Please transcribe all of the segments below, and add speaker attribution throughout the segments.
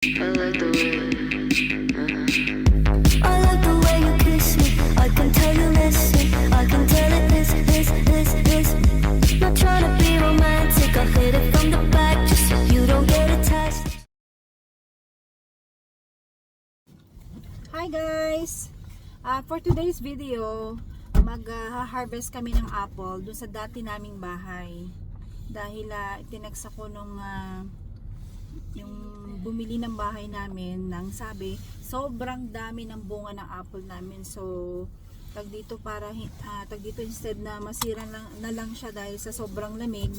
Speaker 1: I like the way, I like the way you kiss me. I can tell you listen. I can tell it this. Not trying to be romantic. I hit it from the back just so you don't get attached.
Speaker 2: Hi guys! For today's video, mag-harvest kami ng apple doon sa dati naming bahay. Dahil tinext ako nung yung bumili ng bahay namin nang sabi, sobrang dami ng bunga ng apple namin. So, tag dito instead na masira na lang siya dahil sa sobrang lamig,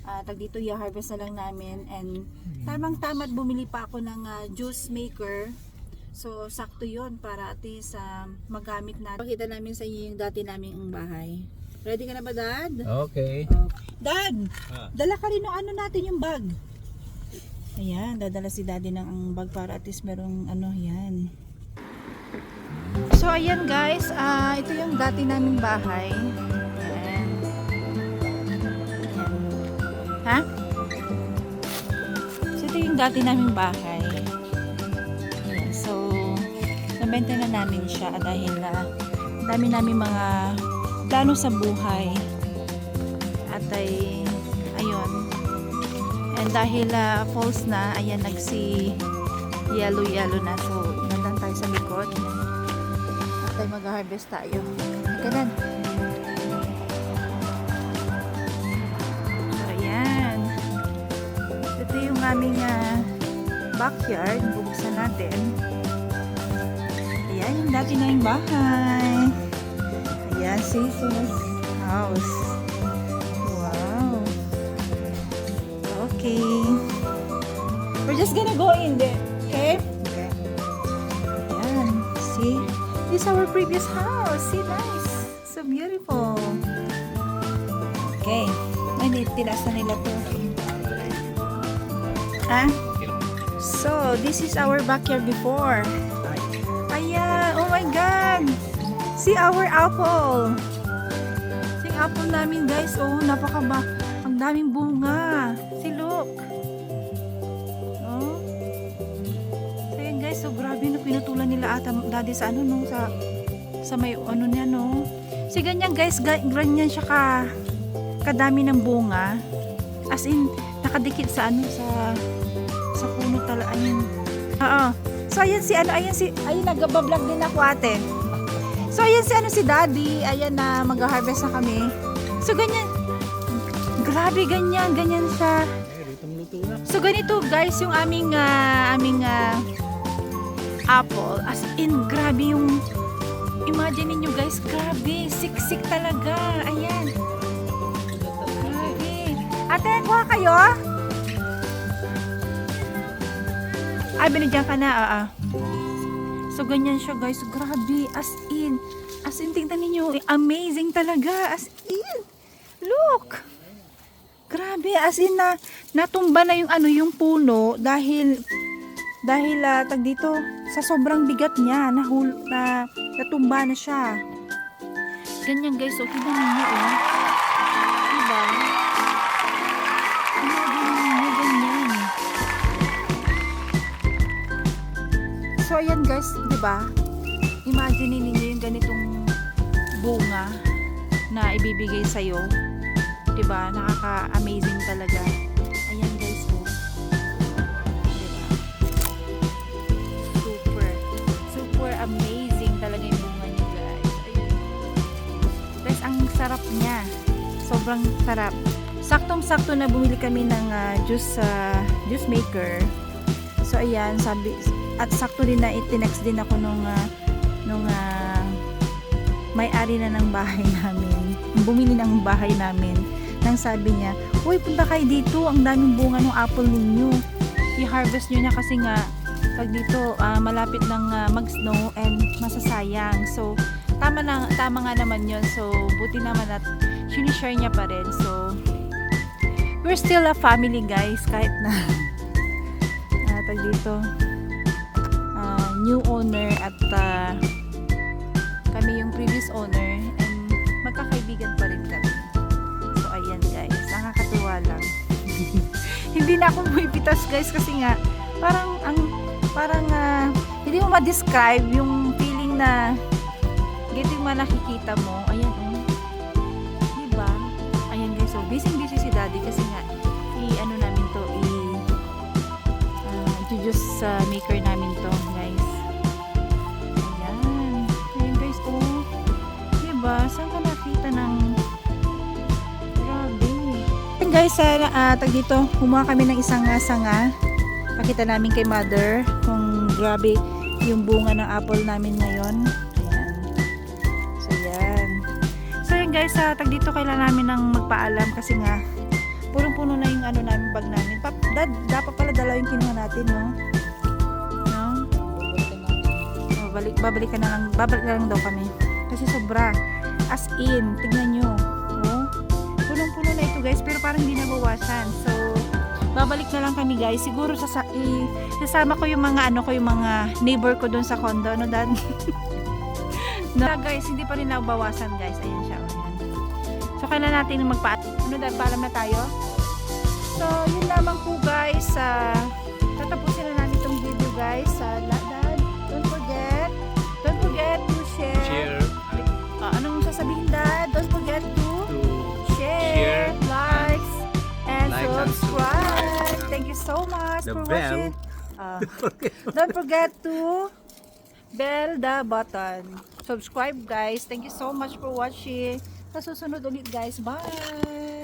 Speaker 2: tag dito i-harvest na lang namin. And tamang-tama bumili pa ako ng juice maker. So, sakto yun para at least magamit natin. Pakita namin sa inyo yung dati naming bahay. Ready ka na ba, Dad?
Speaker 3: Okay.
Speaker 2: Dad! Dala ka rin ng ano natin yung bag. Ayan, dadala si Daddy ng ang bag para at least merong ano, yan. So, ayan guys, ito yung dati naming bahay. Ayan. Ha? So, ito yung dati naming bahay. Nabenta na namin siya dahil dami namin mga plano sa buhay at ay ayun, and dahil falls na, ayan, nagsi yellow na, so nalang tayo sa likod at ay mag-harvest tayo. Kanan. So ayan, ito yung aming backyard. Bubuksan natin. Ayan yung dati na yung bahay. Ayan, Sis's house. Wow. Okay. We're just gonna go in there. Okay? Okay. Ayan. See? This is our previous house. See, nice. So beautiful. Okay. Ay, tinasa nila to. Ah? So, this is our backyard before. Ayan, oh my God! See our apple! See apple namin guys, oh, napakaba. Ang daming bunga. See, look! Oh. So ayan guys, so grabe na pinutulan nila ata Daddy sa ano, no, sa may ano niya, no. See, ganyan guys, ganyan siya kadami ng bunga. As in, nakadikit sa ano, sa puno talaga. Ayun. Oo. So ayan nagba-vlog din ako, ate. So ayan si Daddy, ayan na mag-harvest na kami. So ganyan. Grabe, ganyan siya. So ganito guys yung aming apple. As in, grabe yung, imagine niyo guys, grabe, siksik talaga. Ayan. Grabe. Ate, kuha kayo? Ay, binigyan ka na, So, ganyan siya, guys. Grabe, as in, tingnan ninyo, amazing talaga, as in. Look! Grabe, as in, natumba na yung ano, yung puno, dahil, tag dito, sa sobrang bigat niya, natumba na siya. Ganyan, guys, so, tingnan ninyo, diba? So ayan guys, 'di ba? Imagine niyo yung ganitong bunga na ibibigay sa iyo. 'Di ba? Nakaka-amazing talaga. Ayan guys, oh. 'Di ba? Super amazing talaga yung bunga niya, guys. Ayun. Guys, ang sarap niya. Sobrang sarap. Saktong-sakto na bumili kami ng juice maker. So ayan, at sakto din na itinext din ako nung may-ari na ng bahay namin. Bumili ng bahay namin. Nang sabi niya, "Uy, punta kayo dito. Ang daming bunga ng apple ninyo. I-harvest nyo na kasi nga pag dito malapit ng mag-snow and masasayang." So, tama nga naman 'yon. So, buti naman at sinishare niya pa rin. So, we're still a family, guys, kahit na tag dito new owner at kami yung previous owner, and magkakaibigan pa rin kami. So ayan guys, nakakatuwa lang. Hindi na ako bumipitas guys kasi nga parang ang parang hindi mo ma-describe yung feeling na ganito yung mga nakikita mo. Ayan, diba? Ayan guys, so busy si daddy kasi nga i-ano namin to, i-juice maker namin to guys. Ayan guys, diba? Saan ka nakita ng grabe? Ayan guys, tag dito, kumuha kami ng isang sanga. Pakita namin kay mother kung grabe yung bunga ng apple namin ngayon. Ayan. So yan. So yan guys, tag dito kailangan namin ng magpaalam kasi nga punong-puno na yung ano namin, bag namin. Dad, dapat pala dalaw yung kinuha natin, no? No? Babalik na lang daw kami. Kasi sobra. As in, tignan nyo. Oh, punong-puno na ito guys, pero parang hindi nabawasan. So, babalik na lang kami guys. Siguro sasama ko yung mga yung mga neighbor ko doon sa condo, no dad? No, guys, hindi pa rin nabawasan guys. Ayan siya. Ayan. So kailan natin dad, paalam na tayo. So yun lamang po guys. Tatapusin na namin itong video guys. Dad, don't forget to share. Anong sasabihin dad? Don't forget to share, likes, and subscribe. Thank you so much for watching. Don't forget to bell the button. Subscribe guys. Thank you so much for watching. Sa susunod ulit guys. Bye!